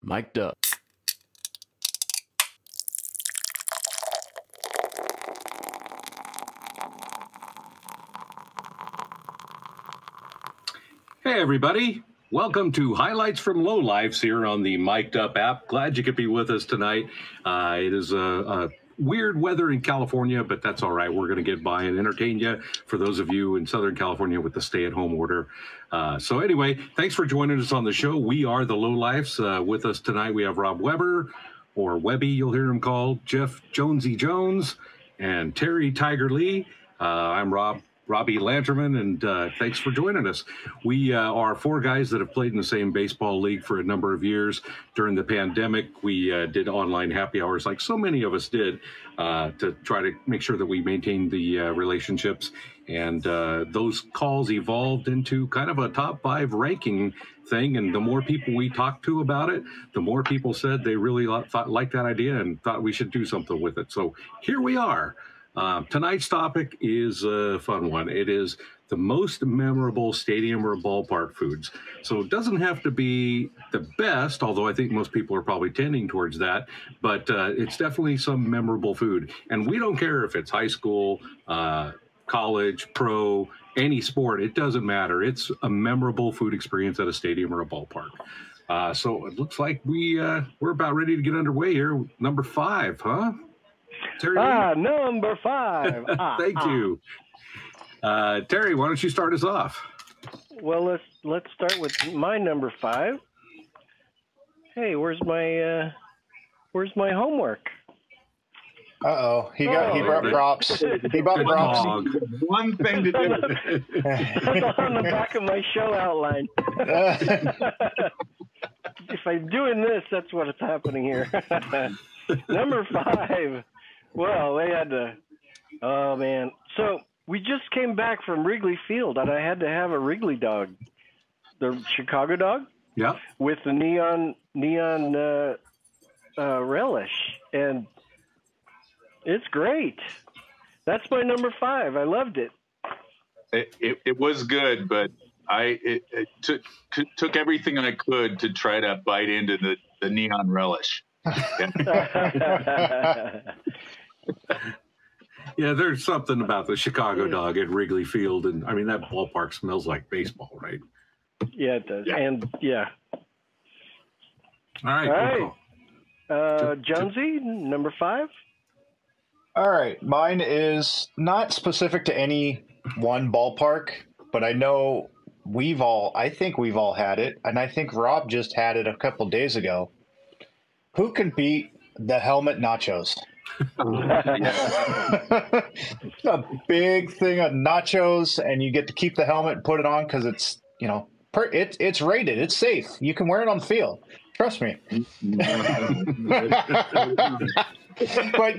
Mic'd up. Hey, everybody. Welcome to Highlights from Lowlifes here on the Mic'd Up app. Glad you could be with us tonight. It is a weird weather in California, but that's all right. We're going to get by and entertain you for those of you in Southern California with the stay-at-home order. So anyway, thanks for joining us on the show. We are the Lowlifes. With us tonight, we have Rob Weber, or Webby, you'll hear him called, Jeff Jonesy Jones, and Terry Tiger Lee. I'm Robbie Lanterman, and thanks for joining us. We are four guys that have played in the same baseball league for a number of years. During the pandemic, we did online happy hours like so many of us did to try to make sure that we maintained the relationships. And those calls evolved into kind of a top 5 ranking thing. And the more people we talked to about it, the more people said they really liked that idea and thought we should do something with it. So here we are. Tonight's topic is a fun one. It is the most memorable stadium or ballpark foods. So it doesn't have to be the best, although I think most people are probably tending towards that, but it's definitely some memorable food. And we don't care if it's high school, college, pro, any sport, it doesn't matter. It's a memorable food experience at a stadium or a ballpark. So it looks like we're about ready to get underway here. Number 5, huh? Terry, number 5. Thank you. Terry, why don't you start us off? Well, let's start with my number 5. Hey, where's my homework? Uh-oh, he brought props. He brought props. One thing to do. That's on the back of my show outline. If I'm doing this, that's what's happening here. Number 5. Well, they had to. Oh man! So we just came back from Wrigley Field, and I had to have a Wrigley dog, the Chicago dog. Yeah. With the neon relish, and it's great. That's my number 5. I loved it. It was good, but it took everything I could to try to bite into the neon relish. Yeah, there's something about the Chicago dog at Wrigley Field, and I mean that ballpark smells like baseball, right? Yeah, it does. Yeah. And yeah. All right. Cool. Jonesy, number 5. All right, mine is not specific to any one ballpark, but I know I think we've all had it, and I think Rob just had it a couple days ago. Who can beat the helmet nachos? It's a big thing of nachos, and you get to keep the helmet and put it on because it's, it's rated. It's safe. You can wear it on the field. Trust me. But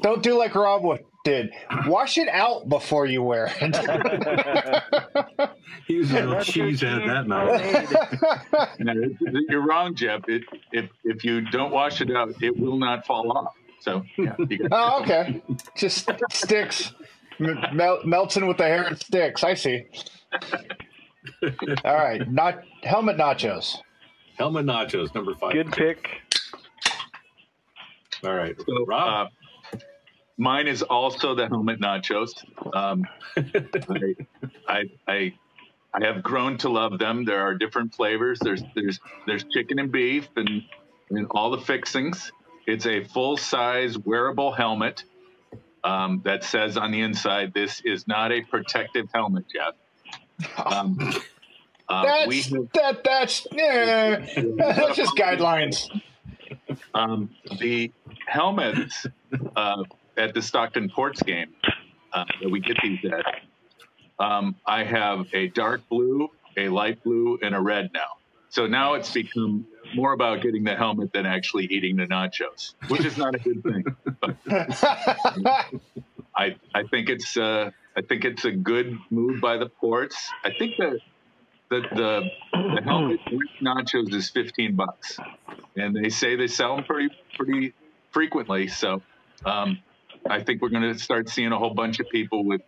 don't do like Rob did. Wash it out before you wear it. He was a little cheesehead that night. You're wrong, Jeff. If you don't wash it out, it will not fall off. So yeah. Oh, okay. Just sticks. Melts in with the hair and sticks. I see. All right. Helmet nachos. Helmet nachos, number 5. Good pick. All right. So, Rob? Mine is also the helmet nachos. I have grown to love them. There are different flavors. There's chicken and beef and all the fixings. It's a full-size wearable helmet that says on the inside, "This is not a protective helmet, Jeff." That's just guidelines. The helmets at the Stockton Ports game that we get these at, I have a dark blue, a light blue, and a red now. So now it's become more about getting the helmet than actually eating the nachos, which is not a good thing. But I think it's a good move by the Ports. I think that the helmet with nachos is $15, and they say they sell them pretty frequently. So I think we're going to start seeing a whole bunch of people with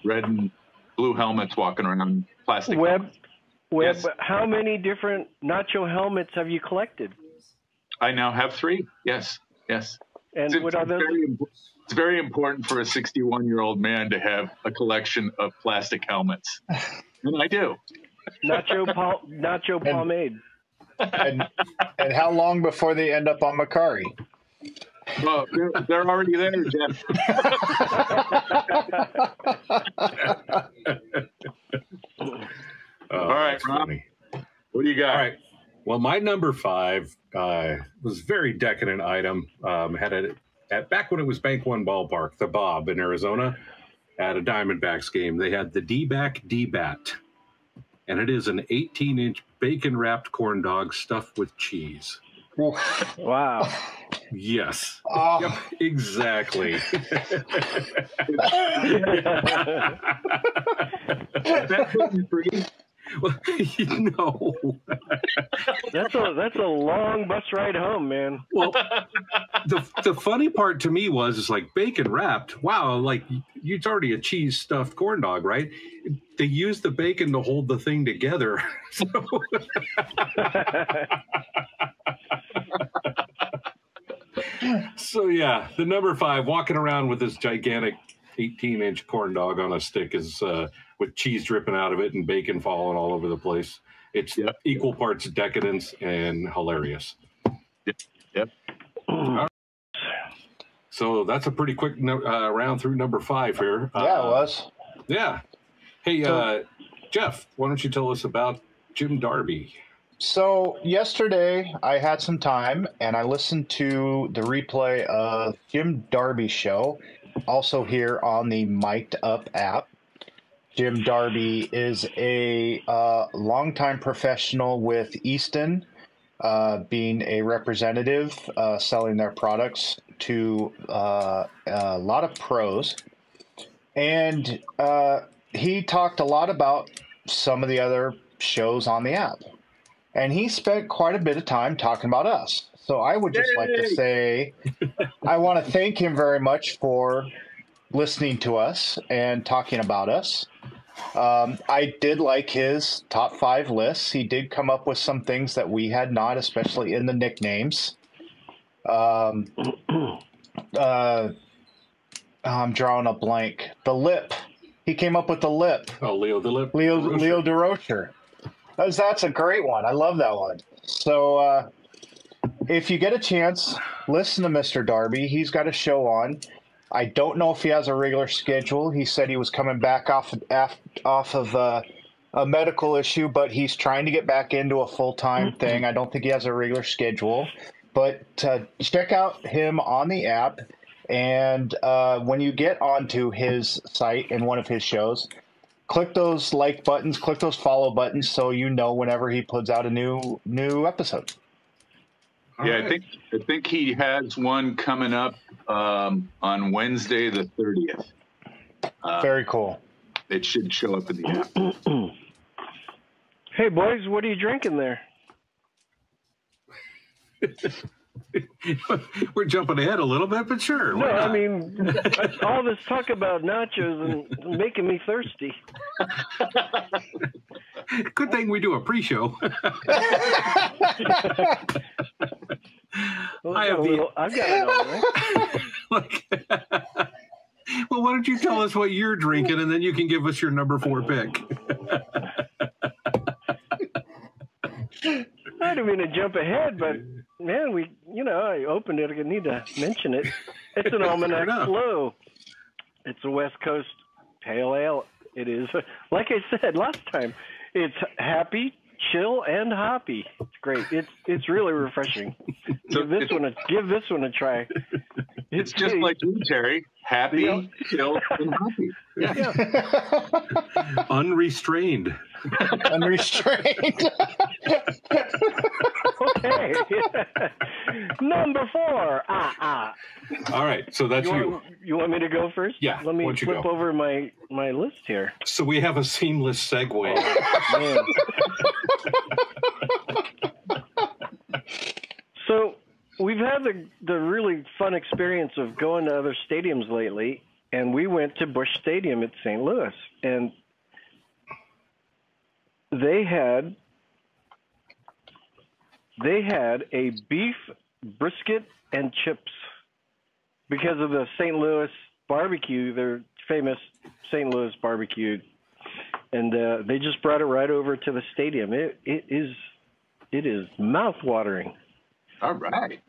red and blue helmets walking around plastic. Well, Yes. but how many different nacho helmets have you collected? I now have 3. Yes. Yes. And what are those? It's very important for a 61-year-old man to have a collection of plastic helmets. And I do. Nacho pomade. And how long before they end up on Macari? Well, they're already there, Jeff. All right, that's Rob. funny. What do you got? All right. Well, my number 5 was a very decadent item. Had it at back when it was Bank One Ballpark, the Bob in Arizona, at a Diamondbacks game. They had the D-back D-bat, and it is an 18-inch bacon-wrapped corn dog stuffed with cheese. Wow. Yes. Oh. Yep, exactly. That's gluten-free. Well, no. That's a long bus ride home, man. Well, the funny part to me was, it's like bacon wrapped. Wow, like it's already a cheese stuffed corn dog, right? They used the bacon to hold the thing together. So yeah, the number 5, walking around with this gigantic 18-inch corn dog on a stick is with cheese dripping out of it and bacon falling all over the place. It's equal parts decadence and hilarious. Yep. So that's a pretty quick round through number 5 here. Yeah, it was. Yeah. Hey, Jeff, why don't you tell us about Jim Darby? So yesterday I had some time and I listened to the replay of Jim Darby's show, also here on the Mic'd Up app. Jim Darby is a longtime professional with Easton, being a representative, selling their products to a lot of pros. And he talked a lot about some of the other shows on the app. And he spent quite a bit of time talking about us. So I would just like to say I want to thank him very much for listening to us and talking about us. I did like his top 5 lists. He did come up with some things that we had not, especially in the nicknames. I'm drawing a blank. The lip. He came up with the lip. Oh, Leo the Lip. Leo DeRocher. That's a great one. I love that one. So if you get a chance, listen to Mr. Darby. He's got a show on. I don't know if he has a regular schedule. He said he was coming back off of a medical issue, but he's trying to get back into a full-time thing. I don't think he has a regular schedule. But check out him on the app. And when you get onto his site and one of his shows, click those like buttons, click those follow buttons, so you know whenever he puts out a new episode. Yeah, right. I think he has one coming up on Wednesday the 30th. Very cool. It should show up in the app. Hey boys, what are you drinking there? We're jumping ahead a little bit, but sure. No, I mean, all this talk about nachos and making me thirsty. Good thing we do a pre-show. I've got it all, right? Well, why don't you tell us what you're drinking, and then you can give us your number 4 pick. I didn't mean to jump ahead, but man, I opened it. I need to mention it. It's an Almanac Slow. It's a West Coast Pale Ale. It is, like I said last time, it's happy, chill, and hoppy. It's great. It's really refreshing. So give this one a try. It's just like you, Terry. Happy, chill, and hoppy. Yeah. Unrestrained. Unrestrained. Okay. Number 4. All right, so that's you. You want me to go first? Yeah. Let me flip over my list here. So we have a seamless segue. Man. So we've had the really fun experience of going to other stadiums lately, and we went to Busch Stadium at St. Louis, and they had a beef brisket and chips because of the St. Louis barbecue, their famous St. Louis barbecue, and they just brought it right over to the stadium. It is mouth-watering. All right.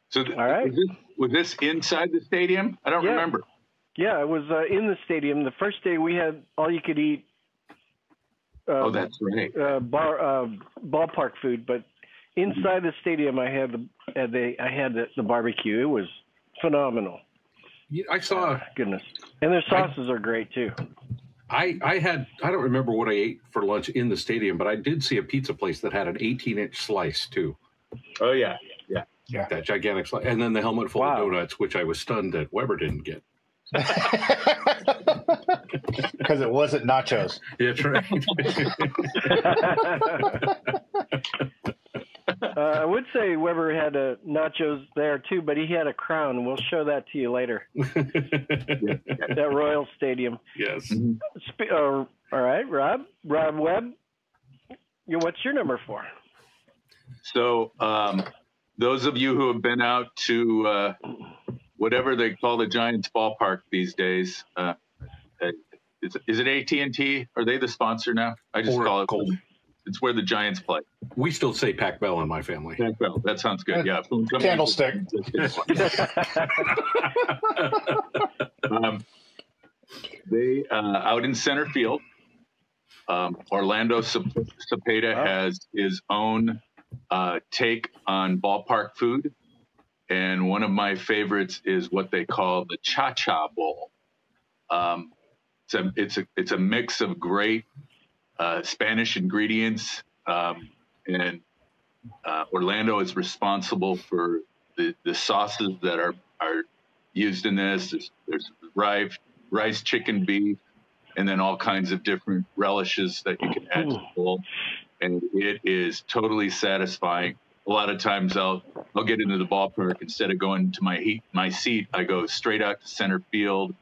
So All right. was this inside the stadium? I don't remember. Yeah, it was in the stadium. The first day we had all you could eat. That's right. Ballpark food, but inside the stadium I had the barbecue. It was phenomenal. I saw goodness, and their sauces are great too. I don't remember what I ate for lunch in the stadium, but I did see a pizza place that had an 18-inch slice too. Oh yeah. That gigantic slice, and then the helmet full of donuts, which I was stunned that Weber didn't get. Because it wasn't nachos. That's right. I would say Weber had nachos there too, but he had a crown. We'll show that to you later. At Royal Stadium. Yes. All right, Rob Webb. What's your number 4? So those of you who have been out to whatever they call the Giants ballpark these days, is it AT&T? Are they the sponsor now? I just call it Cold. It's where the Giants play. We still say Pac Bell in my family. Pac Bell. That sounds good. Yeah. Candlestick. They out in center field. Orlando Cepeda has his own take on ballpark food, and one of my favorites is what they call the Cha-Cha Bowl. It's a mix of great Spanish ingredients, and Orlando is responsible for the sauces that are used in this. There's rice, chicken, beef, and then all kinds of different relishes that you can add to the bowl. And it is totally satisfying. A lot of times I'll get into the ballpark, instead of going to my seat, I go straight out to center field,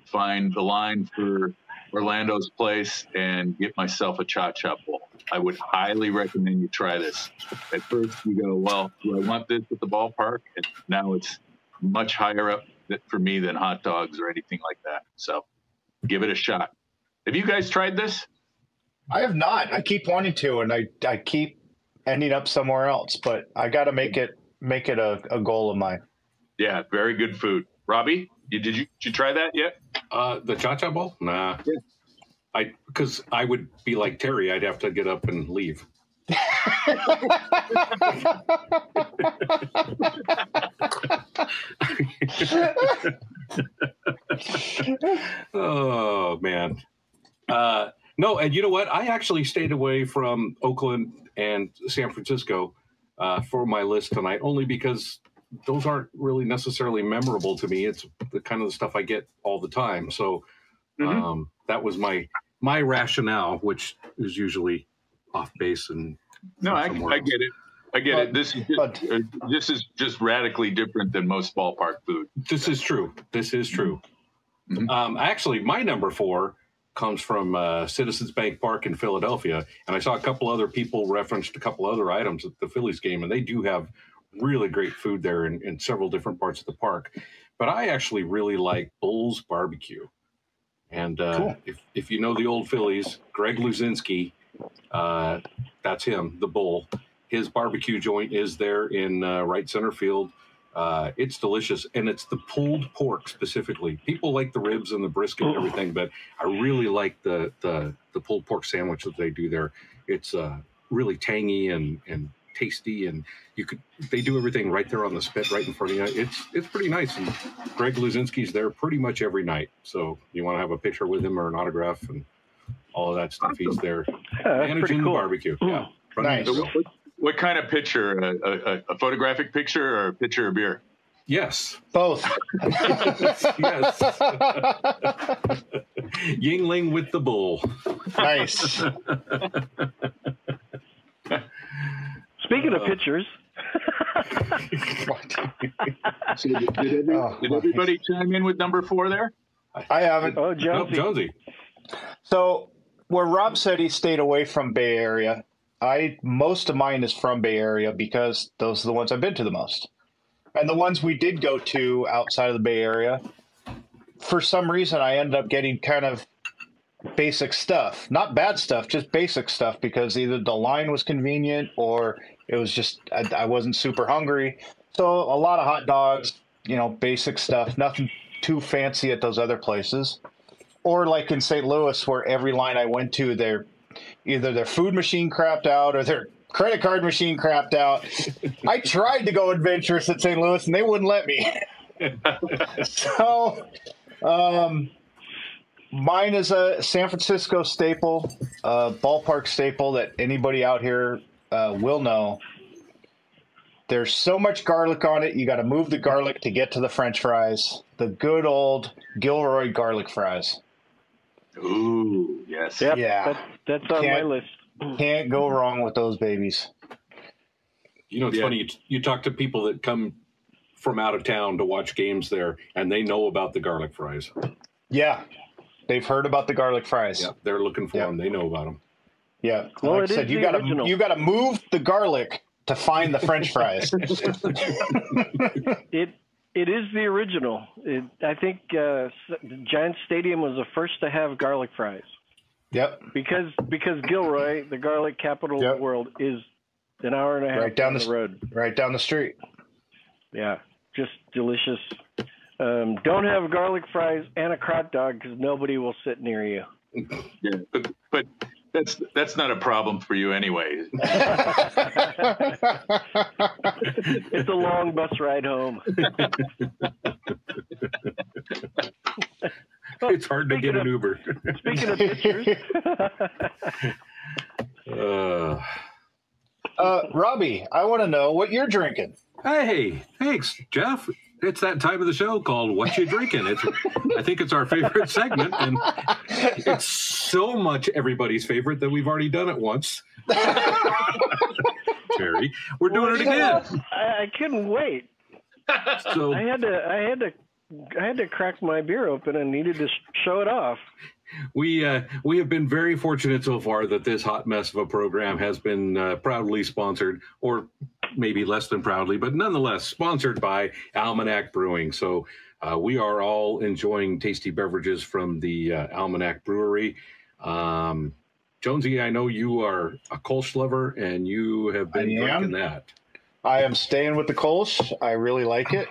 find the line for Orlando's place, and get myself a Cha-Cha Bowl. I would highly recommend you try this. At first you go, well, do I want this at the ballpark? And now it's much higher up for me than hot dogs or anything like that. So give it a shot. Have you guys tried this? I have not. I keep wanting to, and I keep ending up somewhere else, but I got to make it a goal of mine. Yeah, very good food. Robbie, did you try that yet? The Cha-Cha Bowl? Nah. Yeah. Because I would be like Terry. I'd have to get up and leave. Oh man. No, and you know what? I actually stayed away from Oakland and San Francisco for my list tonight, only because those aren't really necessarily memorable to me. It's the kind of the stuff I get all the time. So that was my rationale, which is usually off base. And no, I get it. I get it. This is just radically different than most ballpark food. This is true. Actually, my number 4 comes from Citizens Bank Park in Philadelphia, and I saw a couple other people referenced a couple other items at the Phillies game, and they do have really great food there in several different parts of the park. But I actually really like Bull's Barbecue, and cool. if you know the old Phillies, Greg Luzinski, that's him, the Bull. His barbecue joint is there in right center field. It's delicious, and it's the pulled pork specifically. People like the ribs and the brisket and everything, but I really like the pulled pork sandwich that they do there. It's really tangy and tasty, and they do everything right there on the spit, right in front of you. It's pretty nice. And Greg Luzinski's there pretty much every night. So you want to have a picture with him or an autograph and all of that stuff. He's there managing the barbecue. Yeah, nice. What kind of picture? A photographic picture or a picture of beer? Yes. Both. Yes. Yingling with the Bull. Nice. Speaking of pictures. So did everybody chime in with number 4 there? I haven't. Oh, Jonesy. Jonesy. So where Rob said he stayed away from Bay Area, most of mine is from Bay Area because those are the ones I've been to the most. And the ones we did go to outside of the Bay Area, for some reason, I ended up getting kind of basic stuff. Not bad stuff, just basic stuff, because either the line was convenient or it was just, I wasn't super hungry. So a lot of hot dogs, basic stuff, nothing too fancy at those other places. Or like in St. Louis, where every line I went to, either their food machine crapped out or their credit card machine crapped out. I tried to go adventurous at St. Louis, and they wouldn't let me. So, mine is a San Francisco staple, ballpark staple that anybody out here will know. There's so much garlic on it, you got to move the garlic to get to the French fries. The good old Gilroy garlic fries. Ooh, yes. Yep, Yeah. That's on my list. Can't go wrong with those babies. It's funny. You talk to people that come from out of town to watch games there, and they know about the garlic fries. Yeah. They've heard about the garlic fries. Yeah, they're looking for them. They know about them. Yeah. Well, like I said, you got to move the garlic to find the French fries. It is the original. I think Giant Stadium was the first to have garlic fries. Yep. Because Gilroy, the garlic capital of the world, is an hour and a half down the road. Right down the street. Yeah, just delicious. Don't have garlic fries and a hot dog because nobody will sit near you. Yeah, but that's not a problem for you anyway. It's a long bus ride home. It's hard to get an Uber. Speaking of pictures. Robbie, I want to know what you're drinking. Hey, thanks, Jeff. It's that time of the show called "What You Drinking." I think it's our favorite segment, and it's so much everybody's favorite that we've already done it once. Terry, we're doing it again. I couldn't wait. So I had to crack my beer open and needed to show it off. we have been very fortunate so far that this hot mess of a program has been proudly sponsored, or maybe less than proudly, but nonetheless sponsored by Almanac Brewing. So we are all enjoying tasty beverages from the Almanac Brewery. Jonesy, I know you are a Kolsch lover, and you have been drinking that. I am staying with the Kolsch. I really like it.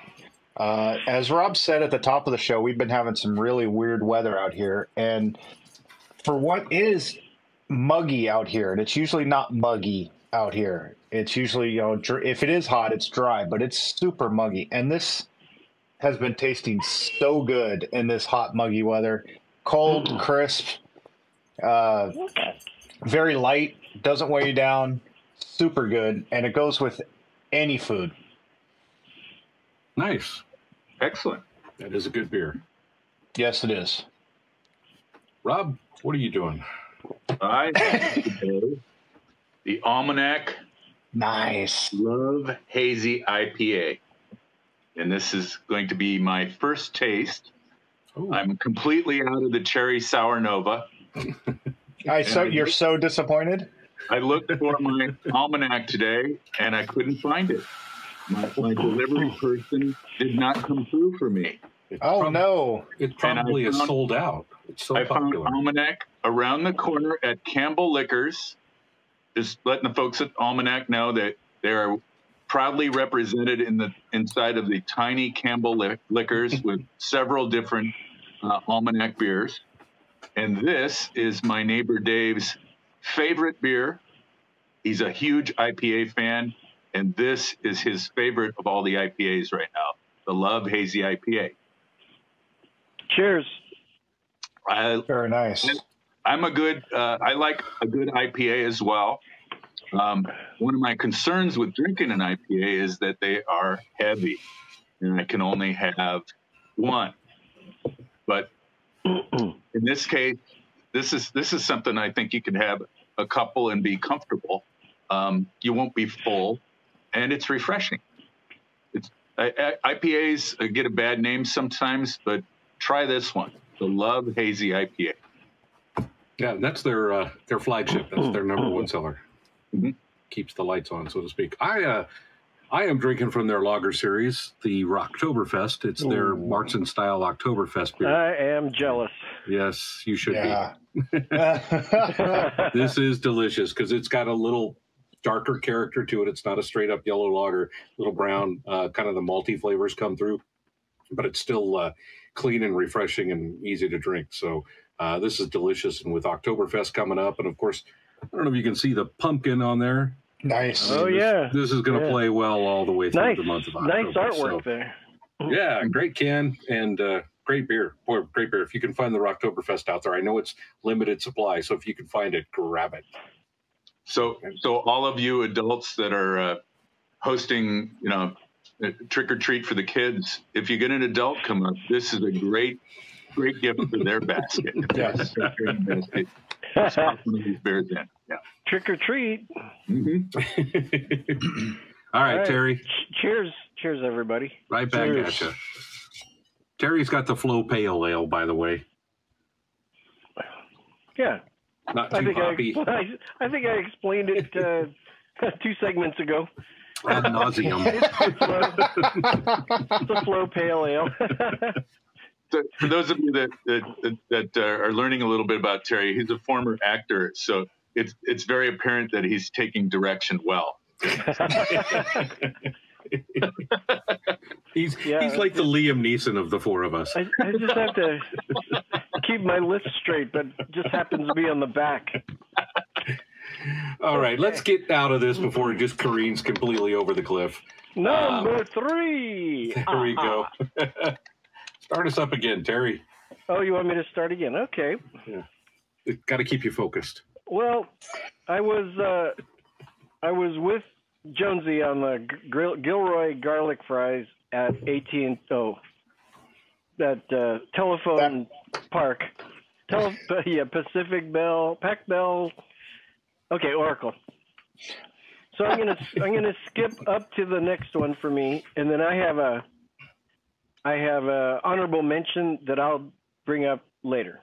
As Rob said at the top of the show, we've been having some really weird weather out here. And for what is muggy out here, and it's usually not muggy out here. It's usually, if it is hot, it's dry, but it's super muggy. And this has been tasting so good in this hot, muggy weather. Cold, crisp, very light, doesn't weigh you down, super good, and it goes with any food. Nice. Excellent. That is a good beer. Yes, it is. Rob, what are you doing? I have today the Almanac Nice. Love Hazy IPA. And this is going to be my first taste. Ooh. I'm completely out of the cherry sour Nova. You're so disappointed? I looked for my Almanac today, and I couldn't find it. My delivery person did not come through for me. No. It probably is sold out. It's so popular. Found Almanac around the corner at Campbell Liquors. Just letting the folks at Almanac know that they are proudly represented inside of the tiny Campbell Liquors with several different Almanac beers. And this is my neighbor Dave's favorite beer. He's a huge IPA fan, and this is his favorite of all the IPAs right now, the Love Hazy IPA. Cheers. Very nice. I like a good IPA as well. One of my concerns with drinking an IPA is that they are heavy, and I can only have one. But in this case, this is something I think you can have a couple and be comfortable. You won't be full, and it's refreshing. IPAs get a bad name sometimes, but try this one, the Love Hazy IPA. Yeah, that's their flagship. That's their number one seller. Mm-hmm. Keeps the lights on, so to speak. I am drinking from their lager series, the Rocktoberfest. It's their Martzen style Oktoberfest beer. I am jealous. Yes, you should Yeah. be. This is delicious because it's got a little darker character to it. It's not a straight up yellow lager, little brown, kind of the malty flavors come through, but it's still clean and refreshing and easy to drink. So this is delicious. And with Oktoberfest coming up, and of course, I don't know if you can see the pumpkin on there. Nice. Oh, yeah. This is going to play well all the way through the month of October. Nice artwork there. Yeah, great can and great beer. Boy, great beer. If you can find the Rocktoberfest out there, I know it's limited supply, so if you can find it, grab it. So all of you adults that are hosting, trick or treat for the kids, if you get an adult come up, this is a great gift for their basket. Yes. Stop one of these bears in. Yeah. Trick or treat. Mm-hmm. All right, Terry. Cheers, everybody. Right back at you. Terry's got the Flow Pale Ale, by the way. Yeah. Not too hoppy. I think I explained it 2 segments ago. Ad nauseum. It's a Flow Pale Ale. So for those of you that are learning a little bit about Terry, he's a former actor, so it's very apparent that he's taking direction well. He's like the Liam Neeson of the four of us. I just have to keep my list straight, but it just happens to be on the back. All right, let's get out of this before it just careens completely over the cliff. Number 3. There we go. Start us up again, Terry. Oh, you want me to start again? Okay. Yeah. Got to keep you focused. Well, I was with Jonesy on the Gilroy garlic fries at Telephone Park. Pacific Bell, Pac Bell. Okay, Oracle. So I'm gonna skip up to the next one for me, and then I have a honorable mention that I'll bring up later.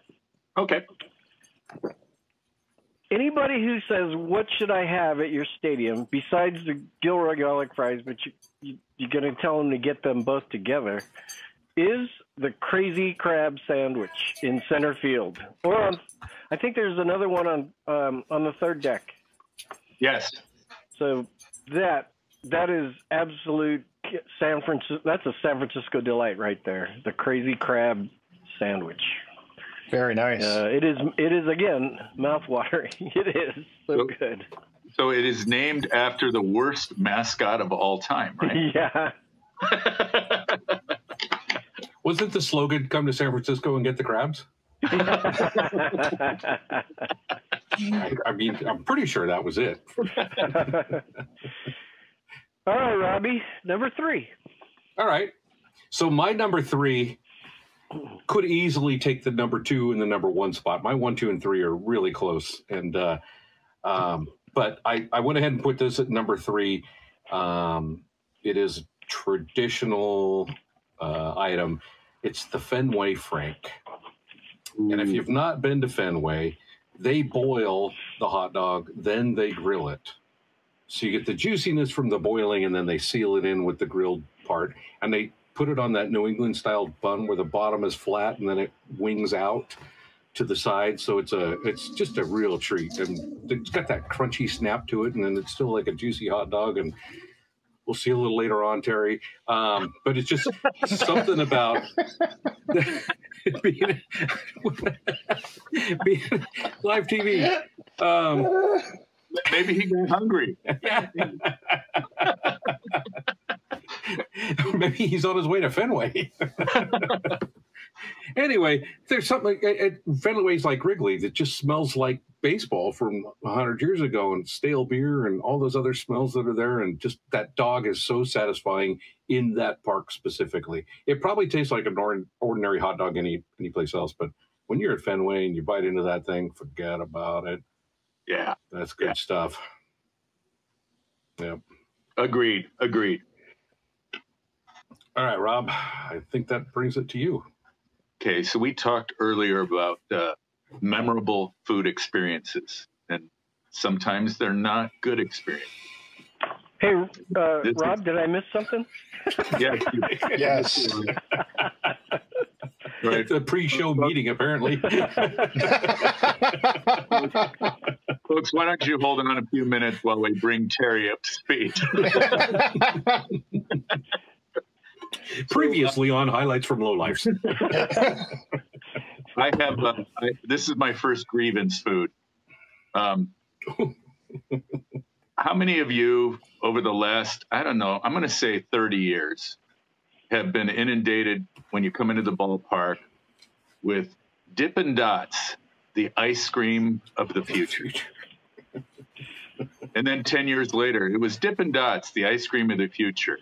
Okay. Anybody who says, what should I have at your stadium besides the Gilroy garlic fries, but you're going to tell them to get them both together, is the Crazy Crab Sandwich in center field. Or I think there's another one on the third deck. Yes. So that is absolute San Francisco. That's a San Francisco delight right there. The Crazy Crab Sandwich. Very nice. It is again mouth-watering. It is so good. So it is named after the worst mascot of all time, right? Yeah. Wasn't the slogan "Come to San Francisco and get the crabs"? I mean, I'm pretty sure that was it. All right, Robbie, number 3. All right. So my number 3 could easily take the number 2 and the number 1 spot. My 1, 2, and 3 are really close. And but I went ahead and put this at number 3. It is a traditional item. It's the Fenway Frank. And if you've not been to Fenway, they boil the hot dog, then they grill it. So you get the juiciness from the boiling, and then they seal it in with the grilled part. And they put it on that New England-style bun where the bottom is flat, and then it wings out to the side. So it's just a real treat. And it's got that crunchy snap to it, and then it's still like a juicy hot dog. And we'll see a little later on, Terry. But it's just something about being live TV. Maybe he got hungry. Maybe he's on his way to Fenway. Anyway, there's something Fenway's like Wrigley that just smells like baseball from 100 years ago, and stale beer and all those other smells that are there, and just that dog is so satisfying in that park specifically. It probably tastes like an ordinary hot dog any place else, but when you're at Fenway and you bite into that thing, forget about it. Yeah, that's good stuff. Yep. Agreed. All right, Rob, I think that brings it to you. Okay, so we talked earlier about memorable food experiences, and sometimes they're not good experiences. Hey, Rob, did I miss something? Yes. Yes. Right. It's a pre-show meeting, apparently. Folks, why don't you hold on a few minutes while we bring Terry up to speed? Previously on Highlights from Lowlifes. I have, this is my first grievance food. How many of you over the last, I don't know, I'm going to say 30 years, have been inundated when you come into the ballpark with Dippin' Dots, the ice cream of the future? And then 10 years later, it was Dippin' Dots, the ice cream of the future.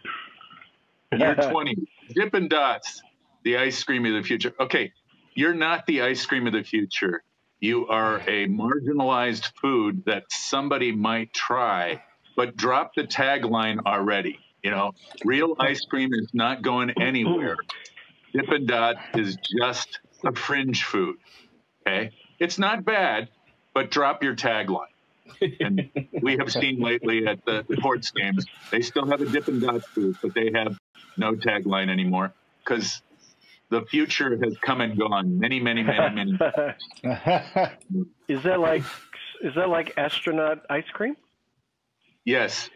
Year 20, Dippin' Dots, the ice cream of the future. Okay, you're not the ice cream of the future. You are a marginalized food that somebody might try, but drop the tagline already. You know, real ice cream is not going anywhere. Dippin' Dots is just a fringe food. Okay, it's not bad, but drop your tagline. And we have seen lately at the Ports games, they still have a Dippin' Dots food, but they have no tagline anymore because the future has come and gone many. Is that like astronaut ice cream? Yes.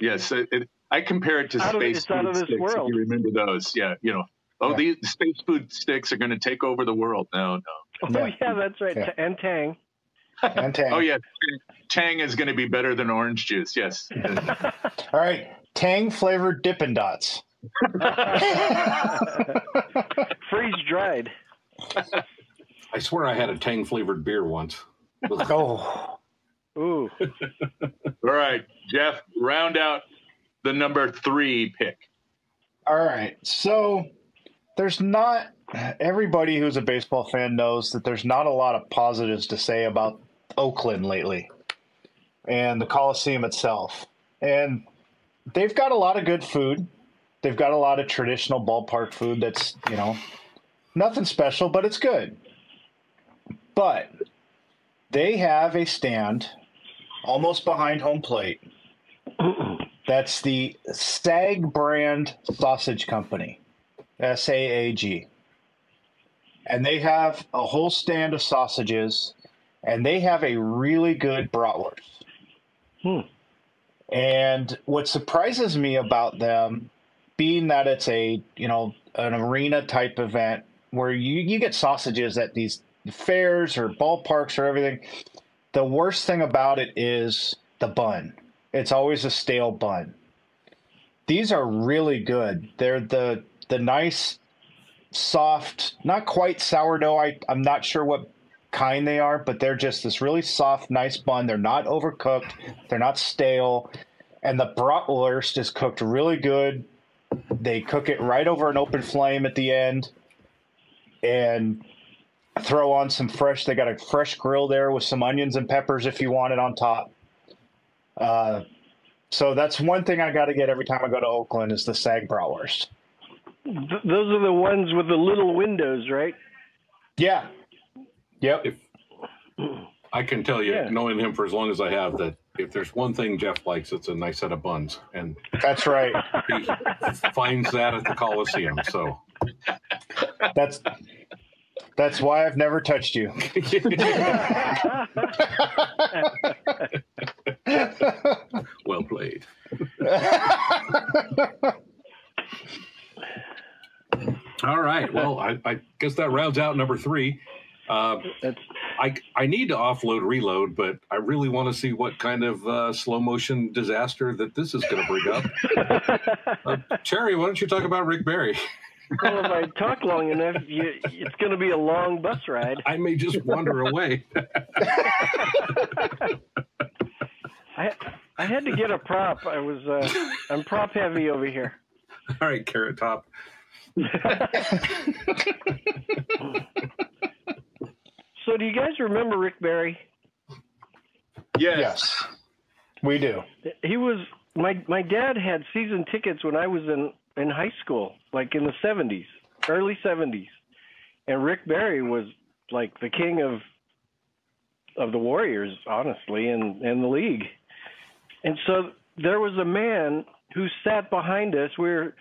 I compare it to space food sticks. If you remember those, yeah. You know, these space food sticks are going to take over the world. No. Oh yeah, that's right. Yeah. And Tang. And Tang. Oh yeah, Tang is going to be better than orange juice. Yes. All right, Tang flavored Dippin' Dots. Freeze dried. I swear I had a Tang flavored beer once. Oh. Ooh. All right, Jeff, round out the number 3 pick. All right. So there's not, everybody who's a baseball fan knows that there's not a lot of positives to say about Oakland lately and the Coliseum itself. And they've got a lot of good food. They've got a lot of traditional ballpark food that's, you know, nothing special, but it's good. But they have a stand almost behind home plate. That's the SAG brand sausage company, SAAG. And they have a whole stand of sausages, and they have a really good bratwurst. And what surprises me about them, being that it's a, you know, an arena type event where you get sausages at these fairs or ballparks or everything, the worst thing about it is the bun. It's always a stale bun. These are really good. They're the nice, soft, not quite sourdough. I'm not sure what kind they are, but they're just this really soft, nice bun. They're not overcooked. They're not stale. And the bratwurst is cooked really good. They cook it right over an open flame at the end and throw on some fresh, they got a fresh grill there with some onions and peppers if you want it on top. So that's one thing I got to get every time I go to Oakland is the SAG bratwurst. Those are the ones with the little windows, right? Yeah. Yep. I can tell you, knowing him for as long as I have, that if there's one thing Jeff likes, it's a nice set of buns. And that's right. He finds that at the Coliseum. So that's why I've never touched you. Well played. All right. Well, I guess that rounds out number 3. I need to offload reload, but I really want to see what kind of slow motion disaster that this is going to bring up. Terry, why don't you talk about Rick Barry? Well, if I talk long enough, it's going to be a long bus ride. I may just wander away. I had to get a prop. I'm prop heavy over here. All right, Carrot Top. So do you guys remember Rick Barry? Yes. We do. He was my dad had season tickets when I was in high school, like in the 70s, early 70s. And Rick Barry was like the king of of the Warriors, honestly, in the league. And so there was a man who sat behind us. We're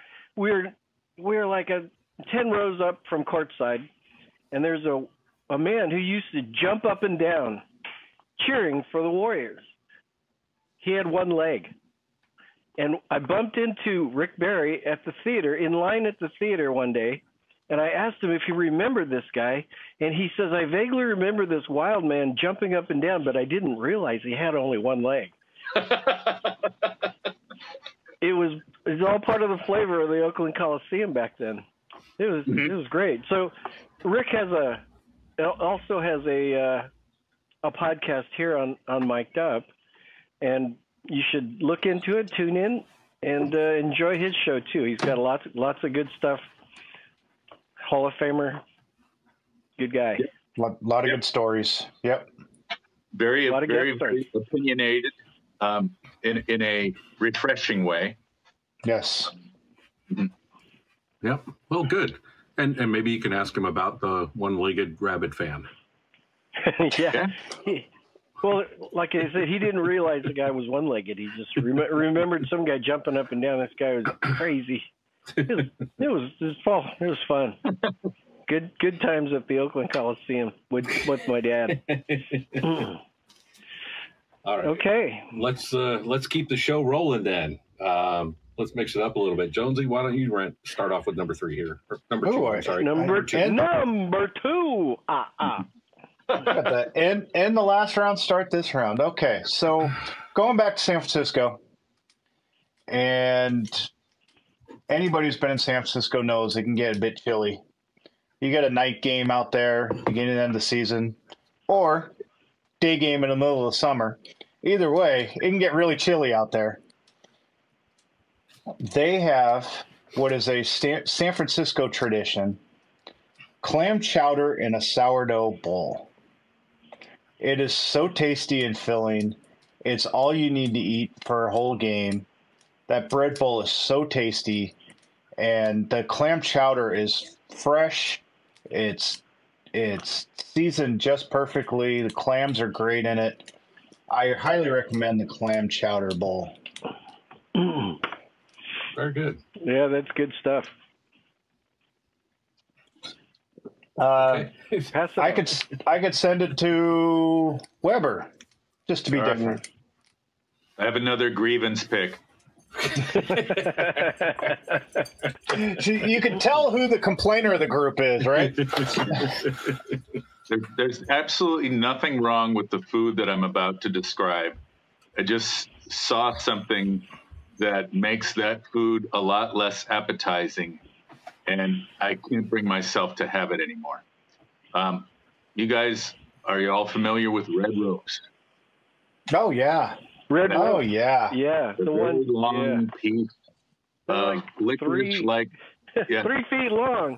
like 10 rows up from courtside, and there's a man who used to jump up and down cheering for the Warriors. He had one leg. And I bumped into Rick Barry at the theater, in line at the theater one day, and I asked him if he remembered this guy, and he says, I vaguely remember this wild man jumping up and down, but I didn't realize he had only one leg. It was all part of the flavor of the Oakland Coliseum back then. It was great. So Rick also has a podcast here on Mic'd Up, and you should look into it, tune in, and enjoy his show too. He's got lots of good stuff. Hall of Famer, good guy. A lot of good stories. Yep. Very opinionated, in a refreshing way. Yes. Mm-hmm. Yep. Well, good. And maybe you can ask him about the one-legged rabbit fan. Yeah. Well, like I said, he didn't realize the guy was one-legged. He just remembered some guy jumping up and down. This guy was crazy. It was fun. Good times at the Oakland Coliseum with my dad. All right. Okay. Let's keep the show rolling then. Let's mix it up a little bit. Jonesy, why don't you start off with number 3 here? Or number 2, I'm sorry. Number two. Number 2. End the last round, start this round. Okay, so going back to San Francisco, and anybody who's been in San Francisco knows it can get a bit chilly. You get a night game out there, beginning and end of the season, or day game in the middle of the summer. Either way, it can get really chilly out there. They have what is a San Francisco tradition, clam chowder in a sourdough bowl. It is so tasty and filling. It's all you need to eat for a whole game. That bread bowl is so tasty, and the clam chowder is fresh. It's seasoned just perfectly. The clams are great in it. I highly recommend the clam chowder bowl. Very good. Yeah, that's good stuff. Okay. I could send it to Weber, just to be different. I have another grievance pick. You can tell who the complainer of the group is, right? There's absolutely nothing wrong with the food that I'm about to describe. I just saw something that makes that food a lot less appetizing, and I can't bring myself to have it anymore. You guys, are you all familiar with red roast? Oh, yeah. Red roast. Oh, yeah. Yeah. The very long piece of licorice, like 3 feet long.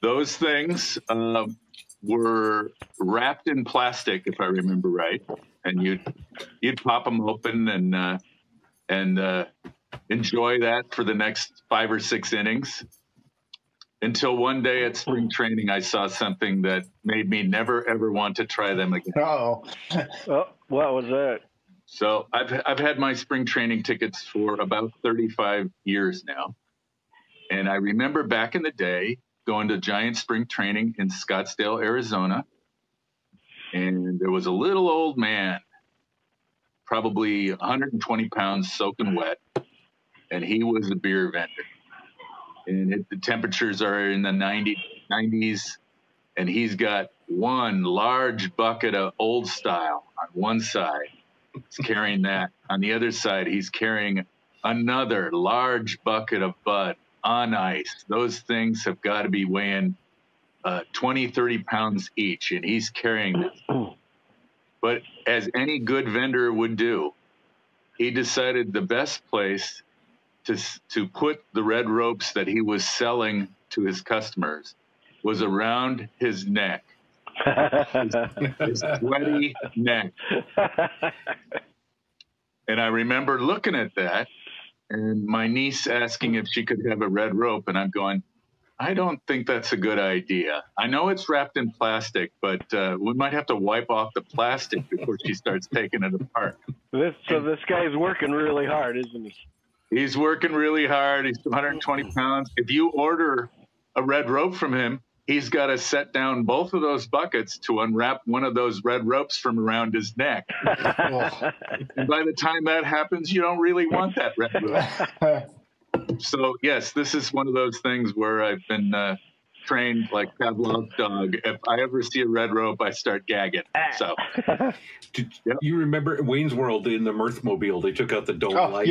Those things were wrapped in plastic, if I remember right, and you'd pop them open and enjoy that for the next 5 or 6 innings. Until one day at spring training, I saw something that made me never ever want to try them again. Oh, what was that? So I've had my spring training tickets for about 35 years now, and I remember back in the day going to Giant spring training in Scottsdale, Arizona, and there was a little old man, probably 120 pounds soaking wet, and he was a beer vendor. And the temperatures are in the 90s, and he's got one large bucket of Old Style on one side. He's carrying that. On the other side, he's carrying another large bucket of Bud on ice. Those things have got to be weighing 20, 30 pounds each, and he's carrying them. But as any good vendor would do, he decided the best place to put the red ropes that he was selling to his customers was around his neck, his sweaty neck. And I remember looking at that and my niece asking if she could have a red rope. And I'm going, I don't think that's a good idea. I know it's wrapped in plastic, but we might have to wipe off the plastic before she starts taking it apart. So this guy's working really hard, isn't he? He's working really hard. He's 220 pounds. If you order a red rope from him, he's got to set down both of those buckets to unwrap one of those red ropes from around his neck. And by the time that happens, you don't really want that red rope. So, yes, this is one of those things where I've been trained like Pavlov's dog. If I ever see a red rope, I start gagging. So, you remember Wayne's World in the Mirthmobile? They took out the dome light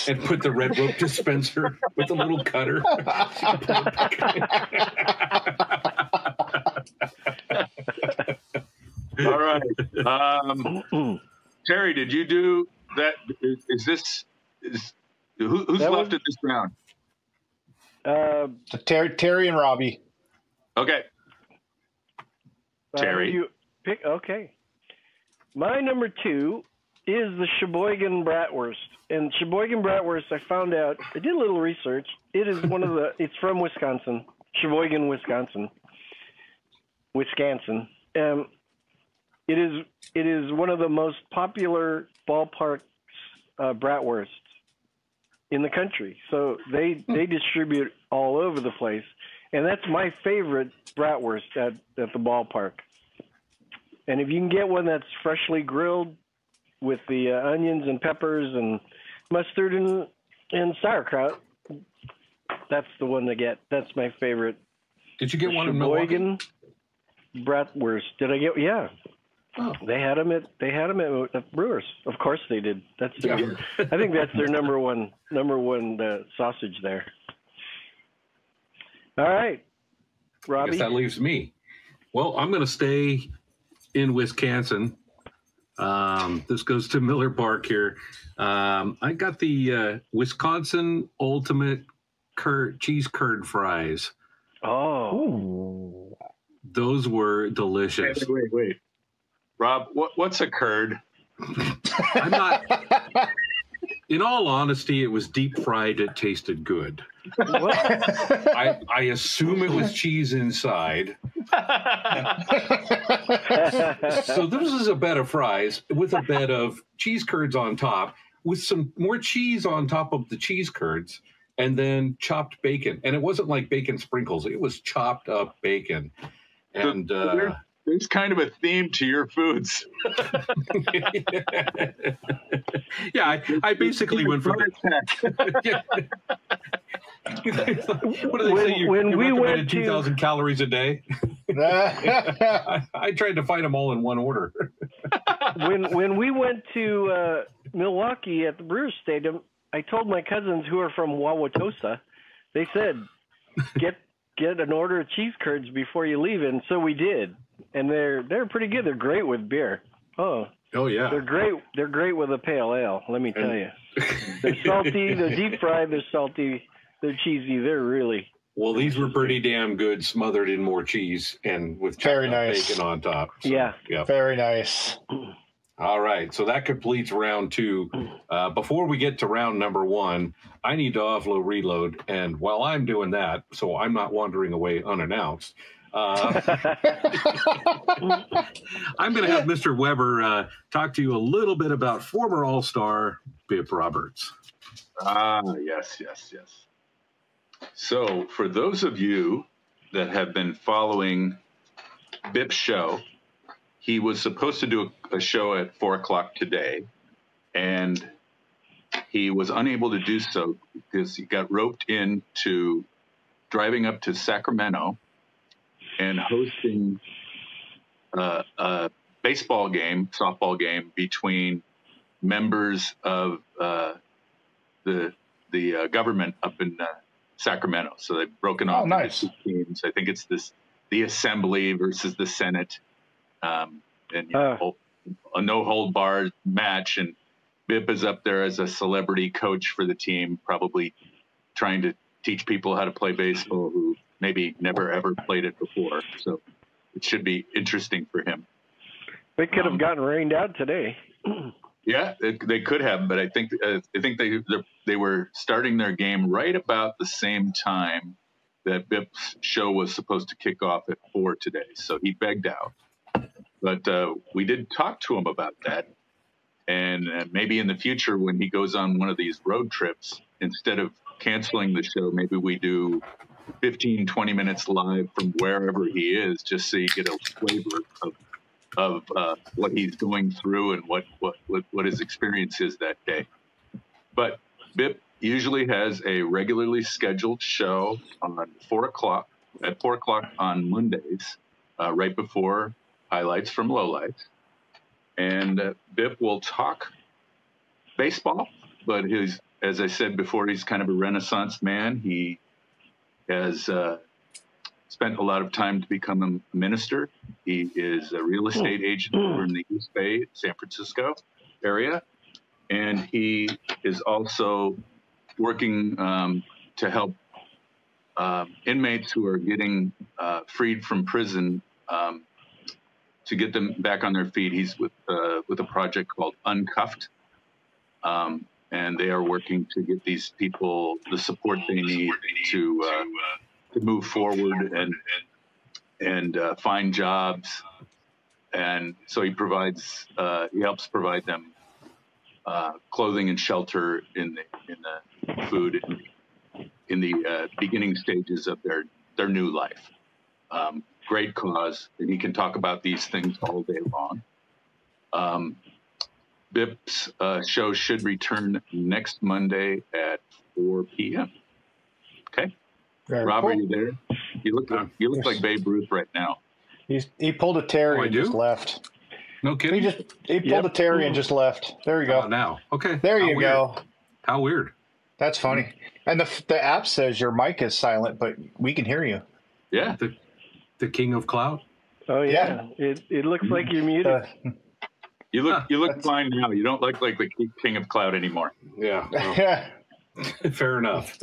and put the red rope dispenser with a little cutter. All right. Terry, did you do that? Who's left at this round? Terry and Robbie. Okay. Terry. You pick. Okay. My number 2 is the Sheboygan Bratwurst. And Sheboygan Bratwurst, I found out, I did a little research. It is it's from Wisconsin, Sheboygan, Wisconsin. It is one of the most popular ballpark bratwursts in the country. So they distribute all over the place. And that's my favorite bratwurst at the ballpark. And if you can get one that's freshly grilled with the onions and peppers and mustard and sauerkraut, that's the one to get. That's my favorite. Did you get one in Milwaukee? Sheboygan bratwurst. Did I get? Yeah. Oh. They had them at Brewers. Of course they did. That's their, I think that's their number one sausage there. All right, Robbie. I guess that leaves me. Well, I'm going to stay in Wisconsin. This goes to Miller Park here. I got the Wisconsin Ultimate cheese curd fries. Oh, ooh. Those were delicious. Wait. Rob, what's a curd? I'm not. In all honesty, it was deep fried. It tasted good. I assume it was cheese inside. So this is a bed of fries with a bed of cheese curds on top, with some more cheese on top of the cheese curds, and then chopped bacon. And it wasn't like bacon sprinkles; it was chopped up bacon. And there's kind of a theme to your foods. Yeah, I basically went for that. What do they say? You recommended 2,000 calories a day? I tried to find them all in one order. When we went to Milwaukee at the Brewers Stadium, I told my cousins who are from Wauwatosa, they said, get an order of cheese curds before you leave, and so we did. And they're pretty good. They're great with beer. Oh yeah. They're great. They're great with a pale ale. Let me tell you. They're salty. They're deep fried. They're salty. They're cheesy. They're really. Well, these were pretty damn good, smothered in more cheese and with chopped bacon on top. So, yeah. Very nice. All right, so that completes round 2. Before we get to round number 1, I need to offload reload, and while I'm doing that, so I'm not wandering away unannounced, I'm going to have Mr. Weber talk to you a little bit about former All-Star Bip Roberts. Yes. So for those of you that have been following Bip's show, he was supposed to do a show at 4 o'clock today, and he was unable to do so because he got roped into driving up to Sacramento and hosting a baseball game, softball game between members of the government up in Sacramento. So they've broken off into 2 teams. I think it's the Assembly versus the Senate. And a no-hold-barred match, and Bip is up there as a celebrity coach for the team, probably trying to teach people how to play baseball who maybe never ever played it before. So it should be interesting for him. They could have gotten rained out today. Yeah, they could have, but I think they were starting their game right about the same time that Bip's show was supposed to kick off at 4 today, so he begged out. But we did talk to him about that. And maybe in the future, when he goes on one of these road trips, instead of canceling the show, maybe we do 15, 20 minutes live from wherever he is, just so you get a flavor of what he's going through and what his experience is that day. But Bip usually has a regularly scheduled show on 4 o'clock, at 4 o'clock on Mondays, right before Highlights from Lowlifes. And Bip will talk baseball, but as I said before, he's kind of a Renaissance man. He has spent a lot of time to become a minister. He is a real estate agent over in the East Bay, San Francisco area. And he is also working to help inmates who are getting freed from prison to get them back on their feet. He's with a project called Uncuffed, and they are working to get these people the support they need to move forward and find jobs. And so he helps provide them clothing and shelter in the food in the beginning stages of their new life. Great cause, and he can talk about these things all day long. Bip's show should return next Monday at 4 p.m. Okay, Very Rob, cool. are you there? You look like Babe Ruth right now. He pulled a Terry and just left. No kidding. He pulled a Terry and just left. There you go. Now, okay. There you go. How weird. That's funny. And the app says your mic is silent, but we can hear you. Yeah. The king of cloud. Oh yeah. It looks like you're muted. You look fine now. You don't look like the king of cloud anymore. Yeah. Well, Yeah. fair enough.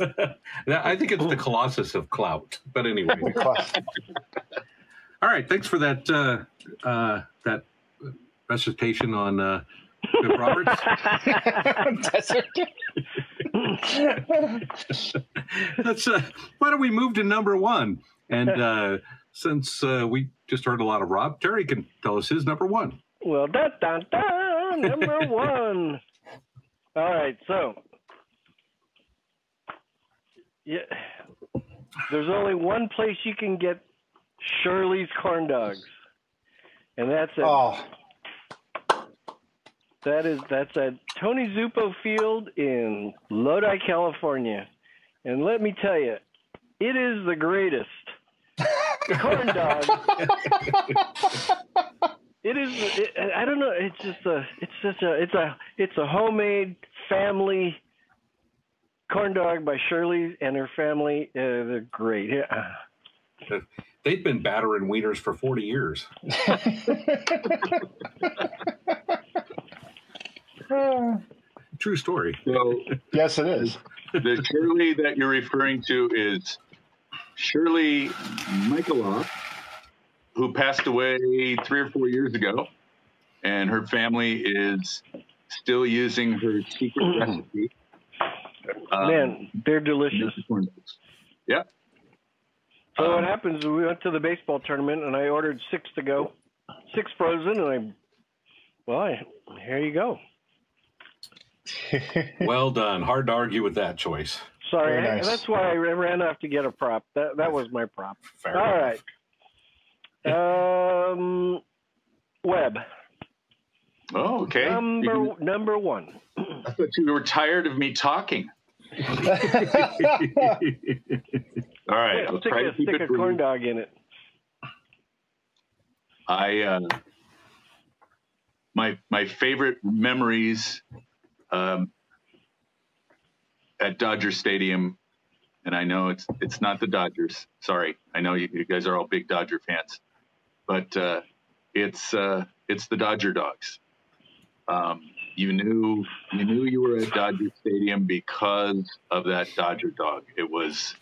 I think it's the Colossus of clout. But anyway. All right. Thanks for that that recitation on Bip Roberts. That's why don't we move to number one? And since we just heard a lot of Rob, Terry can tell us his number one. Well, number one. All right, so yeah, there's only one place you can get Shirley's corn dogs, and that's that's at Tony Zuppo Field in Lodi, California. And let me tell you, it is the greatest corn dog. I don't know. It's a homemade family corn dog by Shirley and her family. They're great. Yeah. They've been battering wieners for 40 years. True story. So Yes, it is. the Shirley that you're referring to is Shirley Michaeloff, who passed away 3 or 4 years ago, and her family is still using her secret recipe. Man, they're delicious. Yeah. So what happens is we went to the baseball tournament, and I ordered 6 to go, 6 frozen, and here you go. Well done. Hard to argue with that choice. Sorry, Very nice. that's why I ran off to get a prop. That was my prop. Fair All enough. right. Webb. Oh, okay. Number one. I thought you were tired of me talking. All right. I'll try to keep stick it a brief. corn dog in it. My favorite memories at Dodger Stadium, and I know it's not the Dodgers. Sorry, I know you guys are all big Dodger fans, but it's the Dodger Dogs. You knew you were at Dodger Stadium because of that Dodger dog. It was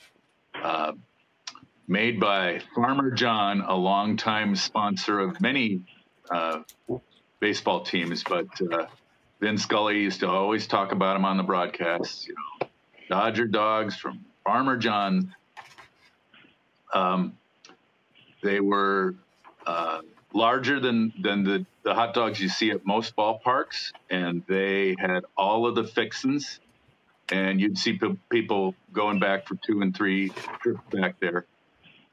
made by Farmer John, a longtime sponsor of many baseball teams, but Vin Scully used to always talk about him on the broadcasts. Dodger dogs from Farmer John's They were larger than the hot dogs you see at most ballparks, and they had all of the fixins. And you'd see people going back for 2 and 3 trips back there.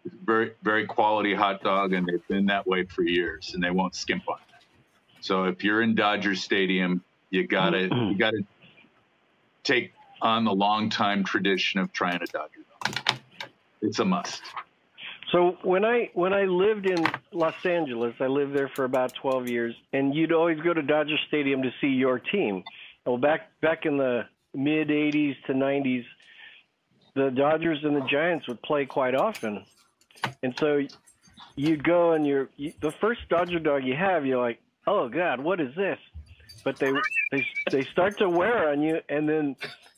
It's very, very quality hot dog, and they've been that way for years, and they won't skimp on it. So if you're in Dodger Stadium, you gotta take on the long time tradition of trying a Dodger dog. It's a must. So when I lived in Los Angeles, I lived there for about 12 years, and you'd always go to Dodger Stadium to see your team. Well, back in the mid 80s to 90s, the Dodgers and the Giants would play quite often. And so you go and the first Dodger dog you have, you're like, oh God, what is this? But they start to wear on you, and then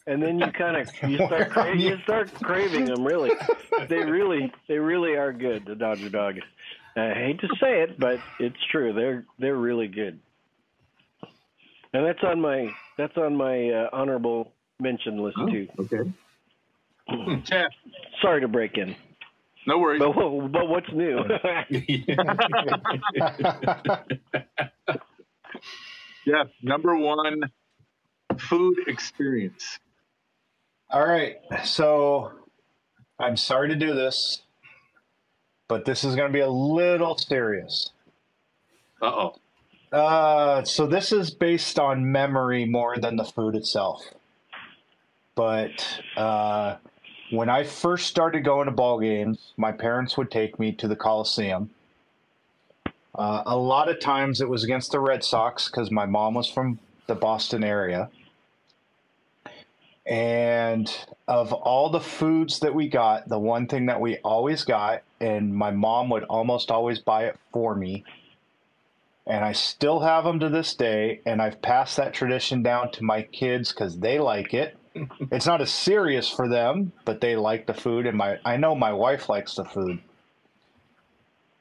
you start craving them. Really, they really are good. The Dodger dog. I hate to say it, but it's true. They're really good. And that's on my honorable mention list too. Okay. Yeah. Sorry to break in. No worries. But what's new? Yeah, number 1, food experience. All right, so I'm sorry to do this, but this is going to be a little serious. Uh-oh. So this is based on memory more than the food itself. But when I first started going to ball games, my parents would take me to the Coliseum. A lot of times it was against the Red Sox because my mom was from the Boston area. And of all the foods that we got, the one thing that we always got, and my mom would almost always buy it for me, and I still have them to this day, and I've passed that tradition down to my kids because they like it. It's not as serious for them, but they like the food, and I know my wife likes the food.